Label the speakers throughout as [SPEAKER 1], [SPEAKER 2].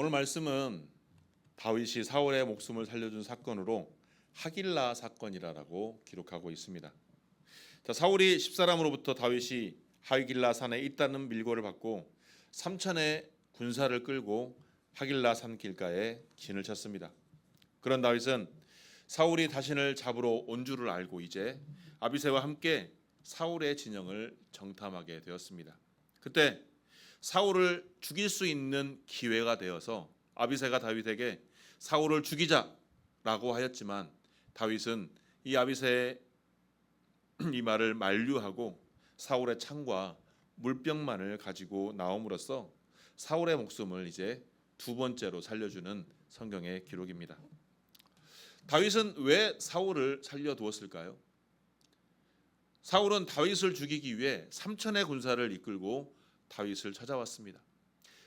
[SPEAKER 1] 오늘 말씀은 다윗이 사울의 목숨을 살려준 사건으로 하길라 사건이라고 기록하고 있습니다. 사울이 십사람으로부터 다윗이 하길라 산에 있다는 밀고를 받고 3천의 군사를 끌고 하길라 산 길가에 진을 쳤습니다. 그런 다윗은 사울이 자신을 잡으러 온 줄을 알고 이제 아비새와 함께 사울의 진영을 정탐하게 되었습니다. 그때 사울을 죽일 수 있는 기회가 되어서 아비새가 다윗에게 사울을 죽이자라고 하였지만 다윗은 이 아비새의 이 말을 만류하고 사울의 창과 물병만을 가지고 나옴으로써 사울의 목숨을 이제 두 번째로 살려주는 성경의 기록입니다. 다윗은 왜 사울을 살려두었을까요? 사울은 다윗을 죽이기 위해 3천의 군사를 이끌고 다윗을 찾아왔습니다.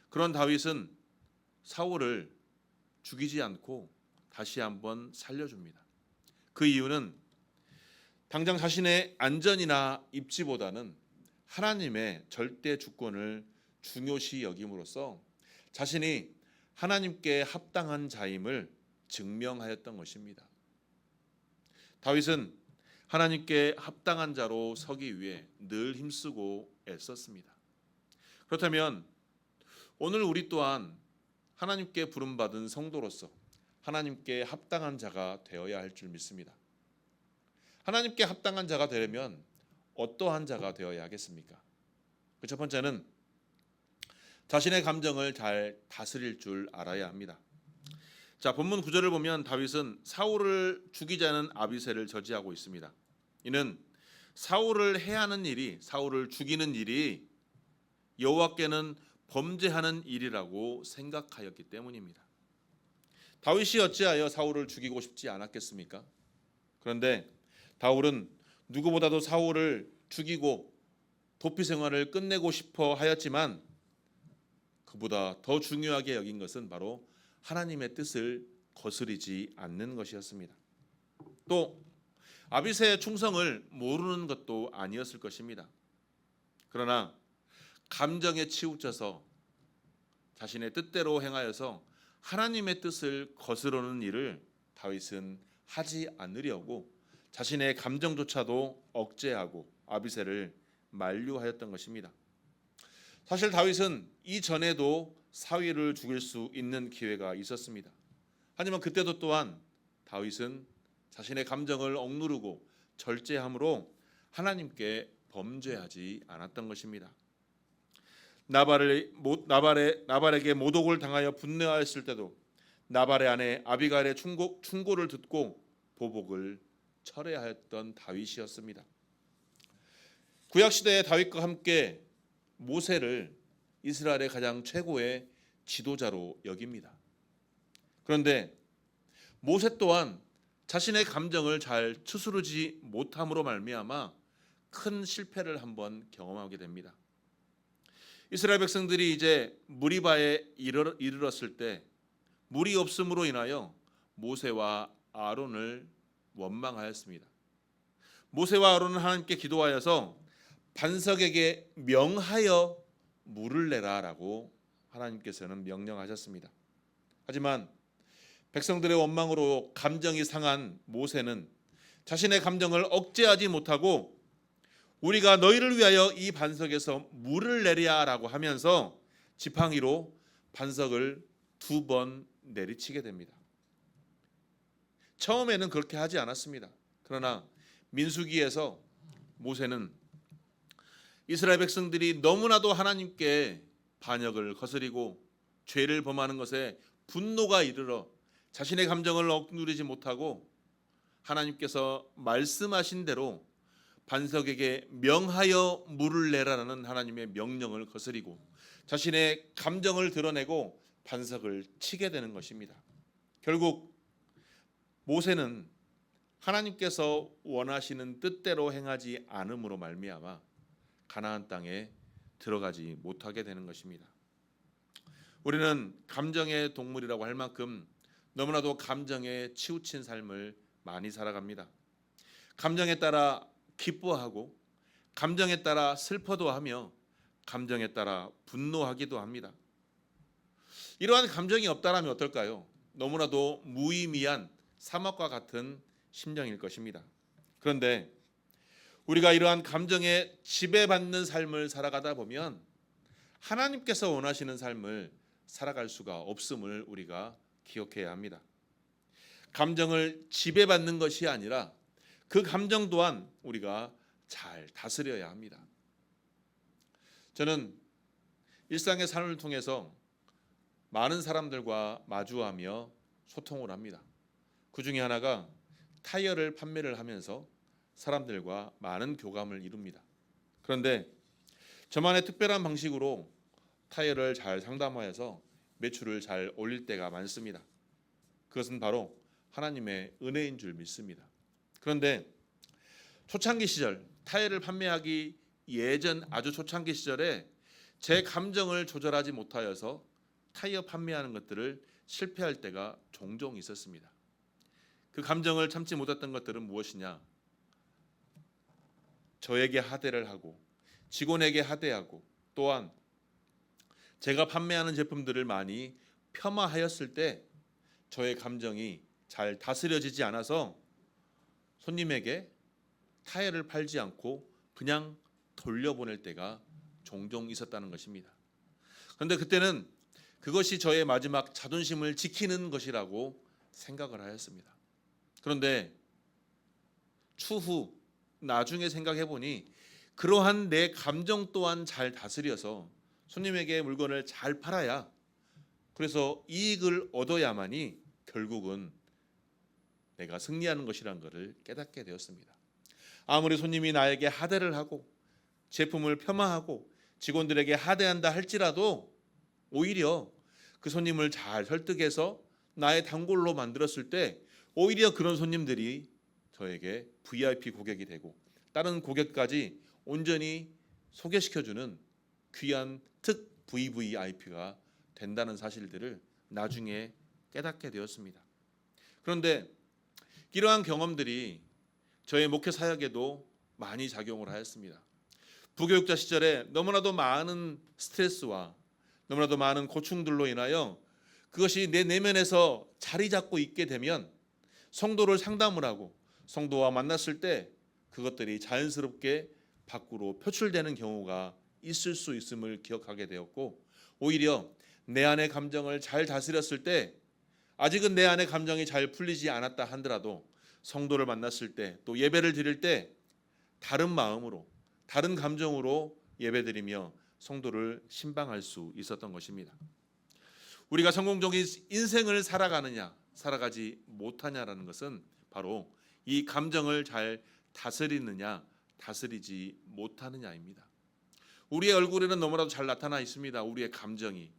[SPEAKER 1] 그런 다윗은 사울을 죽이지 않고 다시 한번 살려줍니다. 그 이유는 당장 자신의 안전이나 입지보다는 하나님의 절대 주권을 중요시 여김으로써 자신이 하나님께 합당한 자임을 증명하였던 것입니다. 다윗은 하나님께 합당한 자로 서기 위해 늘 힘쓰고 애썼습니다. 그렇다면 오늘 우리 또한 하나님께 부름받은 성도로서 하나님께 합당한 자가 되어야 할 줄 믿습니다. 하나님께 합당한 자가 되려면 어떠한 자가 되어야 하겠습니까? 그 첫 번째는 자신의 감정을 잘 다스릴 줄 알아야 합니다. 본문 9절을 보면 다윗은 사울을 죽이자는 아비새를 저지하고 있습니다. 이는 사울을 해하는 일이, 사울을 죽이는 일이 여호와께는 범죄하는 일이라고 생각하였기 때문입니다. 다윗이 어찌하여 사울을 죽이고 싶지 않았겠습니까? 그런데 다윗은 누구보다도 사울을 죽이고 도피 생활을 끝내고 싶어 하였지만 그보다 더 중요하게 여긴 것은 바로 하나님의 뜻을 거스르지 않는 것이었습니다. 또 아비새의 충성을 모르는 것도 아니었을 것입니다. 그러나 감정에 치우쳐서 자신의 뜻대로 행하여서 하나님의 뜻을 거스르는 일을 다윗은 하지 않으려고 자신의 감정조차도 억제하고 아비새를 만류하였던 것입니다. 사실 다윗은 이전에도 사위를 죽일 수 있는 기회가 있었습니다. 하지만 그때도 또한 다윗은 자신의 감정을 억누르고 절제함으로 하나님께 범죄하지 않았던 것입니다. 나발에게 모독을 당하여 분노하였을 때도 나발의 아내 아비가일의 충고를 듣고 보복을 철회하였던 다윗이었습니다. 구약 시대의 다윗과 함께 모세를 이스라엘의 가장 최고의 지도자로 여깁니다. 그런데 모세 또한 자신의 감정을 잘 추스르지 못함으로 말미암아 큰 실패를 한번 경험하게 됩니다. 이스라엘 백성들이 이제 무리바에 이르렀을 때 물이 없음으로 인하여 모세와 아론을 원망하였습니다. 모세와 아론은 하나님께 기도하여서 반석에게 명하여 물을 내라라고 하나님께서는 명령하셨습니다. 하지만 백성들의 원망으로 감정이 상한 모세는 자신의 감정을 억제하지 못하고 우리가 너희를 위하여 이 반석에서 물을 내리라고 하면서 지팡이로 반석을 2번 내리치게 됩니다. 처음에는 그렇게 하지 않았습니다. 그러나 민수기에서 모세는 이스라엘 백성들이 너무나도 하나님께 반역을 거스리고 죄를 범하는 것에 분노가 이르러 자신의 감정을 억누르지 못하고 하나님께서 말씀하신 대로 반석에게 명하여 물을 내라는 하나님의 명령을 거스리고 자신의 감정을 드러내고 반석을 치게 되는 것입니다. 결국 모세는 하나님께서 원하시는 뜻대로 행하지 않음으로 말미암아 가나안 땅에 들어가지 못하게 되는 것입니다. 우리는 감정의 동물이라고 할 만큼 너무나도 감정에 치우친 삶을 많이 살아갑니다. 감정에 따라 기뻐하고 감정에 따라 슬퍼도 하며 감정에 따라 분노하기도 합니다. 이러한 감정이 없다라면 어떨까요? 너무나도 무의미한 사막과 같은 심정일 것입니다. 그런데 우리가 이러한 감정에 지배받는 삶을 살아가다 보면 하나님께서 원하시는 삶을 살아갈 수가 없음을 우리가 기억해야 합니다. 감정을 지배받는 것이 아니라 그 감정 또한 우리가 잘 다스려야 합니다. 저는 일상의 삶을 통해서 많은 사람들과 마주하며 소통을 합니다. 그 중에 하나가 타이어를 판매를 하면서 사람들과 많은 교감을 이룹니다. 그런데 저만의 특별한 방식으로 타이어를 잘 상담하여서 매출을 잘 올릴 때가 많습니다. 그것은 바로 하나님의 은혜인 줄 믿습니다. 그런데 초창기 시절 타이어를 판매하기 예전 아주 초창기 시절에 제 감정을 조절하지 못하여서 타이어 판매하는 것들을 실패할 때가 종종 있었습니다. 그 감정을 참지 못했던 것들은 무엇이냐? 저에게 하대를 하고 직원에게 하대하고 또한 제가 판매하는 제품들을 많이 폄하하였을 때 저의 감정이 잘 다스려지지 않아서 손님에게 타이어를 팔지 않고 그냥 돌려보낼 때가 종종 있었다는 것입니다. 그런데 그때는 그것이 저의 마지막 자존심을 지키는 것이라고 생각을 하였습니다. 그런데 추후 나중에 생각해 보니 그러한 내 감정 또한 잘 다스려서 손님에게 물건을 잘 팔아야 그래서 이익을 얻어야만이 결국은 내가 승리하는 것이라는 것을 깨닫게 되었습니다. 아무리 손님이 나에게 하대를 하고 제품을 폄하하고 직원들에게 하대한다 할지라도 오히려 그 손님을 잘 설득해서 나의 단골로 만들었을 때 오히려 그런 손님들이 저에게 VIP 고객이 되고 다른 고객까지 온전히 소개시켜주는 귀한 특 VVIP가 된다는 사실들을 나중에 깨닫게 되었습니다. 그런데 이러한 경험들이 저의 목회 사역에도 많이 작용을 하였습니다. 부교육자 시절에 너무나도 많은 스트레스와 너무나도 많은 고충들로 인하여 그것이 내 내면에서 자리 잡고 있게 되면 성도를 상담을 하고 성도와 만났을 때 그것들이 자연스럽게 밖으로 표출되는 경우가 있을 수 있음을 기억하게 되었고 오히려 내 안의 감정을 잘 다스렸을 때 아직은 내 안의 감정이 잘 풀리지 않았다 하더라도 성도를 만났을 때 또 예배를 드릴 때 다른 마음으로 다른 감정으로 예배드리며 성도를 신방할 수 있었던 것입니다. 우리가 성공적인 인생을 살아가느냐 살아가지 못하냐라는 것은 바로 이 감정을 잘 다스리느냐 다스리지 못하느냐입니다. 우리의 얼굴에는 너무나도 잘 나타나 있습니다. 우리의 감정이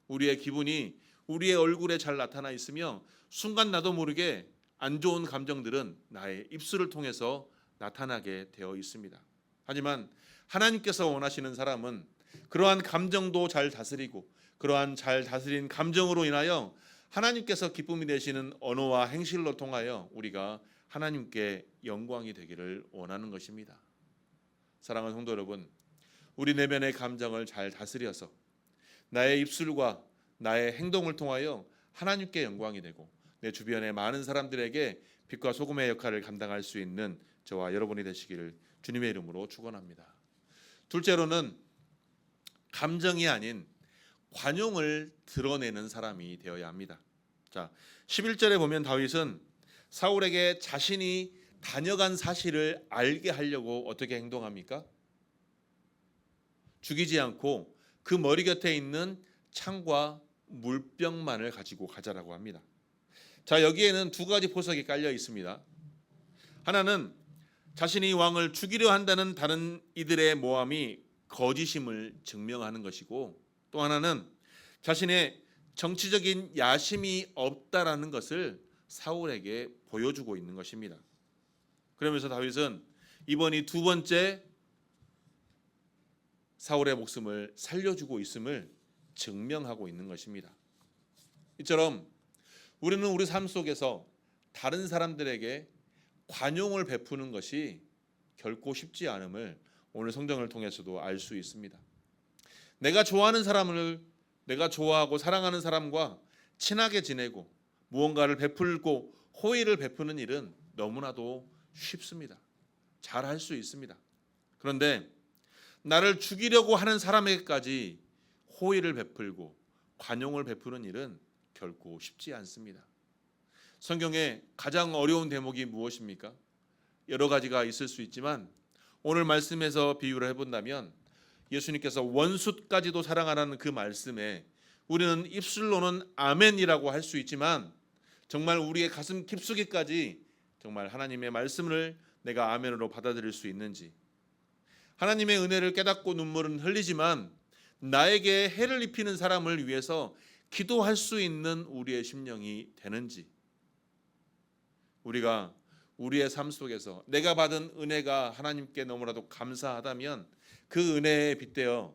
[SPEAKER 1] 우리의 기분이 우리의 얼굴에 잘 나타나 있으며 순간 나도 모르게 안 좋은 감정들은 나의 입술을 통해서 나타나게 되어 있습니다. 하지만 하나님께서 원하시는 사람은 그러한 감정도 잘 다스리고 그러한 잘 다스린 감정으로 인하여 하나님께서 기쁨이 되시는 언어와 행실로 통하여 우리가 하나님께 영광이 되기를 원하는 것입니다. 사랑하는 성도 여러분, 우리 내면의 감정을 잘 다스려서 나의 입술과 나의 행동을 통하여 하나님께 영광이 되고 내 주변의 많은 사람들에게 빛과 소금의 역할을 감당할 수 있는 저와 여러분이 되시기를 주님의 이름으로 축원합니다. 둘째로는 감정이 아닌 관용을 드러내는 사람이 되어야 합니다. 자, 11절에 보면 다윗은 사울에게 자신이 다녀간 사실을 알게 하려고 어떻게 행동합니까? 죽이지 않고 그 머리 곁에 있는 창과 물병만을 가지고 가자라고 합니다. 자, 여기에는 두 가지 포석이 깔려 있습니다. 하나는 자신이 왕을 죽이려 한다는 다른 이들의 모함이 거짓임을 증명하는 것이고 또 하나는 자신의 정치적인 야심이 없다라는 것을 사울에게 보여주고 있는 것입니다. 그러면서 다윗은 이번이 두 번째 사울의 목숨을 살려주고 있음을 증명하고 있는 것입니다. 이처럼 우리는 우리 삶 속에서 다른 사람들에게 관용을 베푸는 것이 결코 쉽지 않음을 오늘 성경을 통해서도 알 수 있습니다. 내가 좋아하는 사람을 내가 좋아하고 사랑하는 사람과 친하게 지내고 무언가를 베풀고 호의를 베푸는 일은 너무나도 쉽습니다. 잘 할 수 있습니다. 그런데 나를 죽이려고 하는 사람에게까지 호의를 베풀고 관용을 베푸는 일은 결코 쉽지 않습니다. 성경에 가장 어려운 대목이 무엇입니까? 여러 가지가 있을 수 있지만 오늘 말씀에서 비유를 해본다면 예수님께서 원수까지도 사랑하라는 그 말씀에 우리는 입술로는 아멘이라고 할 수 있지만 정말 우리의 가슴 깊숙이까지 정말 하나님의 말씀을 내가 아멘으로 받아들일 수 있는지, 하나님의 은혜를 깨닫고 눈물은 흘리지만 나에게 해를 입히는 사람을 위해서 기도할 수 있는 우리의 심령이 되는지, 우리가 우리의 삶 속에서 내가 받은 은혜가 하나님께 너무나도 감사하다면 그 은혜에 빗대어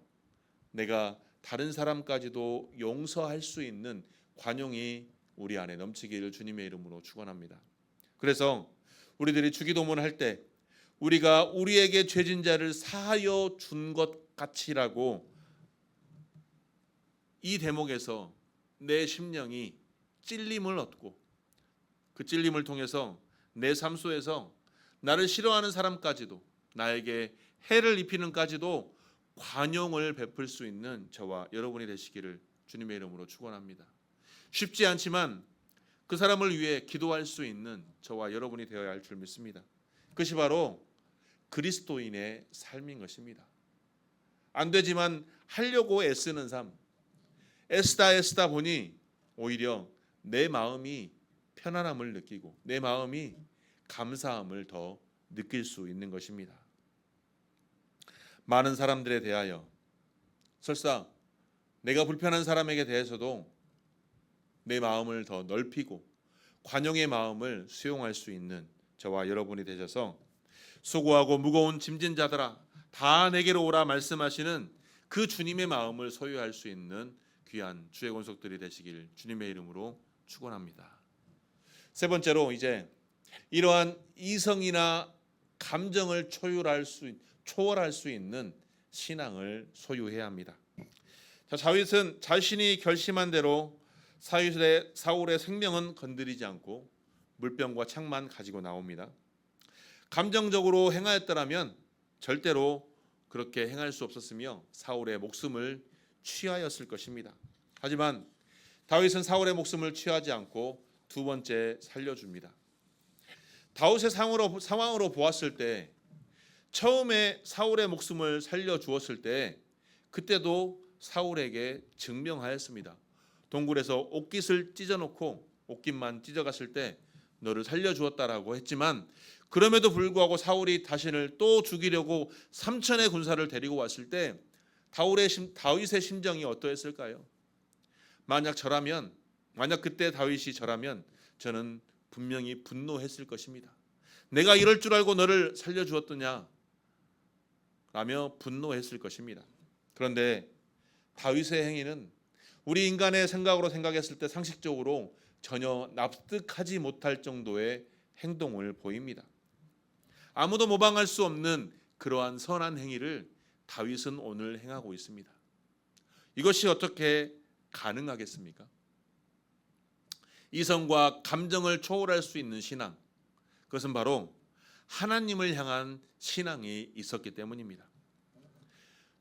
[SPEAKER 1] 내가 다른 사람까지도 용서할 수 있는 관용이 우리 안에 넘치기를 주님의 이름으로 축원합니다. 그래서 우리들이 주기도문을 할 때 우리가 우리에게 죄진 자를 사하여 준 것 같이라고 이 대목에서 내 심령이 찔림을 얻고 그 찔림을 통해서 내 삶 속에서 나를 싫어하는 사람까지도 나에게 해를 입히는까지도 관용을 베풀 수 있는 저와 여러분이 되시기를 주님의 이름으로 축원합니다. 쉽지 않지만 그 사람을 위해 기도할 수 있는 저와 여러분이 되어야 할 줄 믿습니다. 그것이 바로 그리스도인의 삶인 것입니다. 안 되지만 하려고 애쓰는 삶, 애쓰다 보니 오히려 내 마음이 편안함을 느끼고 내 마음이 감사함을 더 느낄 수 있는 것입니다. 많은 사람들에 대하여 설사 내가 불편한 사람에게 대해서도 내 마음을 더 넓히고 관용의 마음을 수용할 수 있는 저와 여러분이 되셔서 수고하고 무거운 짐진 자들아 다 내게로 오라 말씀하시는 그 주님의 마음을 소유할 수 있는 귀한 주의 권속들이 되시길 주님의 이름으로 축원합니다. 세 번째로 이제 이러한 이성이나 감정을 초월할 수 있는 신앙을 소유해야 합니다. 다윗은 자신이 결심한 대로 사울의 생명은 건드리지 않고 물병과 창만 가지고 나옵니다. 감정적으로 행하였더라면 절대로 그렇게 행할 수 없었으며 사울의 목숨을 취하였을 것입니다. 하지만 다윗은 사울의 목숨을 취하지 않고 두 번째 살려줍니다. 다윗의 상황으로 보았을 때 처음에 사울의 목숨을 살려주었을 때 그때도 사울에게 증명하였습니다. 동굴에서 옷깃을 찢어놓고 옷깃만 찢어갔을 때 너를 살려주었다라고 했지만 그럼에도 불구하고 사울이 자신을 또 죽이려고 3천의 군사를 데리고 왔을 때 다윗의 심정이 어떠했을까요? 만약 그때 다윗이 저라면 저는 분명히 분노했을 것입니다. 내가 이럴 줄 알고 너를 살려주었더냐 라며 분노했을 것입니다. 그런데 다윗의 행위는 우리 인간의 생각으로 생각했을 때 상식적으로 전혀 납득하지 못할 정도의 행동을 보입니다. 아무도 모방할 수 없는 그러한 선한 행위를 다윗은 오늘 행하고 있습니다. 이것이 어떻게 가능하겠습니까? 이성과 감정을 초월할 수 있는 신앙, 그것은 바로 하나님을 향한 신앙이 있었기 때문입니다.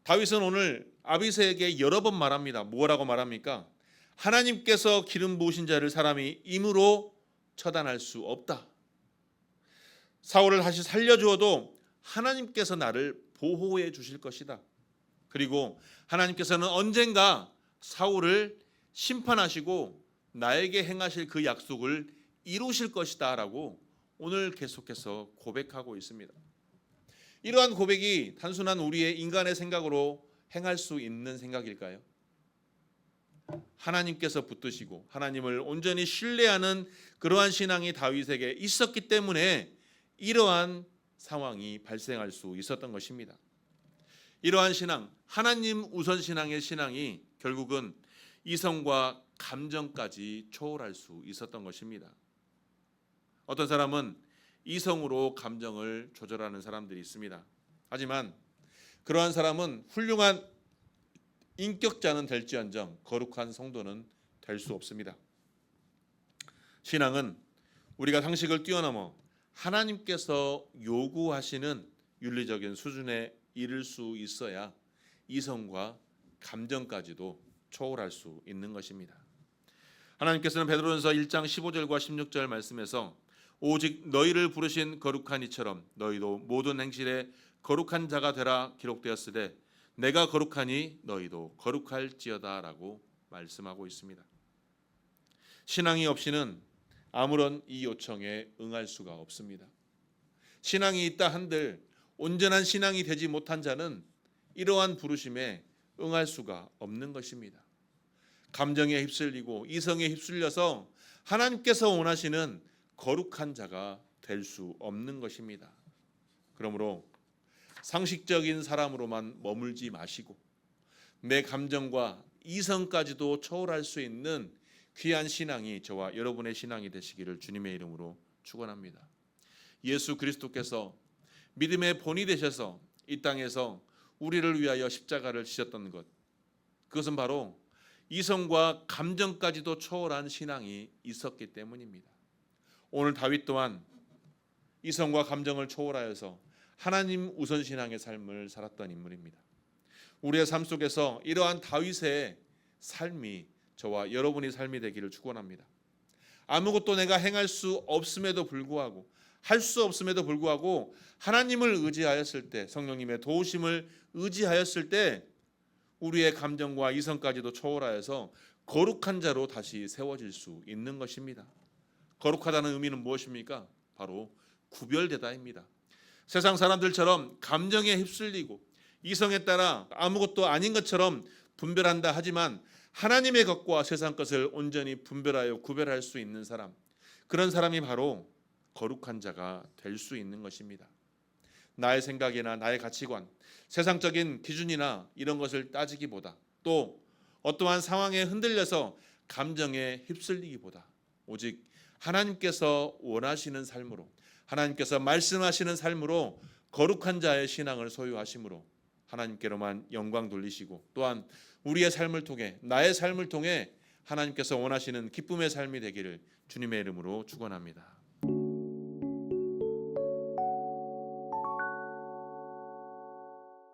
[SPEAKER 1] 다윗은 오늘 아비새에게 여러 번 말합니다. 뭐라고 말합니까? 하나님께서 기름 부으신 자를 사람이 임으로 처단할 수 없다. 사울을 다시 살려주어도 하나님께서 나를 보호해 주실 것이다. 그리고 하나님께서는 언젠가 사울을 심판하시고 나에게 행하실 그 약속을 이루실 것이다 라고 오늘 계속해서 고백하고 있습니다. 이러한 고백이 단순한 우리의 인간의 생각으로 행할 수 있는 생각일까요? 하나님께서 붙드시고 하나님을 온전히 신뢰하는 그러한 신앙이 다윗에게 있었기 때문에 이러한 상황이 발생할 수 있었던 것입니다. 이러한 신앙, 하나님 우선 신앙의 신앙이 결국은 이성과 감정까지 초월할 수 있었던 것입니다. 어떤 사람은 이성으로 감정을 조절하는 사람들이 있습니다. 하지만 그러한 사람은 훌륭한 인격자는 될지언정 거룩한 성도는 될 수 없습니다. 신앙은 우리가 상식을 뛰어넘어 하나님께서 요구하시는 윤리적인 수준에 이를 수 있어야 이성과 감정까지도 초월할 수 있는 것입니다. 하나님께서는 베드로전서 1장 15절과 16절 말씀에서 오직 너희를 부르신 거룩한 이처럼 너희도 모든 행실에 거룩한 자가 되라 기록되었으되 내가 거룩하니 너희도 거룩할지어다라고 말씀하고 있습니다. 신앙이 없이는 아무런 이 요청에 응할 수가 없습니다. 신앙이 있다 한들 온전한 신앙이 되지 못한 자는 이러한 부르심에 응할 수가 없는 것입니다. 감정에 휩쓸리고 이성에 휩쓸려서 하나님께서 원하시는 거룩한 자가 될 수 없는 것입니다. 그러므로 상식적인 사람으로만 머물지 마시고 내 감정과 이성까지도 초월할 수 있는 귀한 신앙이 저와 여러분의 신앙이 되시기를 주님의 이름으로 축원합니다. 예수 그리스도께서 믿음의 본이 되셔서 이 땅에서 우리를 위하여 십자가를 지셨던 것, 그것은 바로 이성과 감정까지도 초월한 신앙이 있었기 때문입니다. 오늘 다윗 또한 이성과 감정을 초월하여서 하나님 우선 신앙의 삶을 살았던 인물입니다. 우리의 삶 속에서 이러한 다윗의 삶이 저와 여러분의 삶이 되기를 축원합니다. 아무것도 내가 행할 수 없음에도 불구하고 할 수 없음에도 불구하고 하나님을 의지하였을 때, 성령님의 도우심을 의지하였을 때 우리의 감정과 이성까지도 초월하여서 거룩한 자로 다시 세워질 수 있는 것입니다. 거룩하다는 의미는 무엇입니까? 바로 구별되다입니다. 세상 사람들처럼 감정에 휩쓸리고 이성에 따라 아무것도 아닌 것처럼 분별한다 하지만 하나님의 것과 세상 것을 온전히 분별하여 구별할 수 있는 사람, 그런 사람이 바로 거룩한 자가 될 수 있는 것입니다. 나의 생각이나 나의 가치관, 세상적인 기준이나 이런 것을 따지기보다, 또 어떠한 상황에 흔들려서 감정에 휩쓸리기보다 오직 하나님께서 원하시는 삶으로, 하나님께서 말씀하시는 삶으로 거룩한 자의 신앙을 소유하심으로 하나님께로만 영광 돌리시고, 또한 우리의 삶을 통해, 나의 삶을 통해 하나님께서 원하시는 기쁨의 삶이 되기를 주님의 이름으로 축원합니다.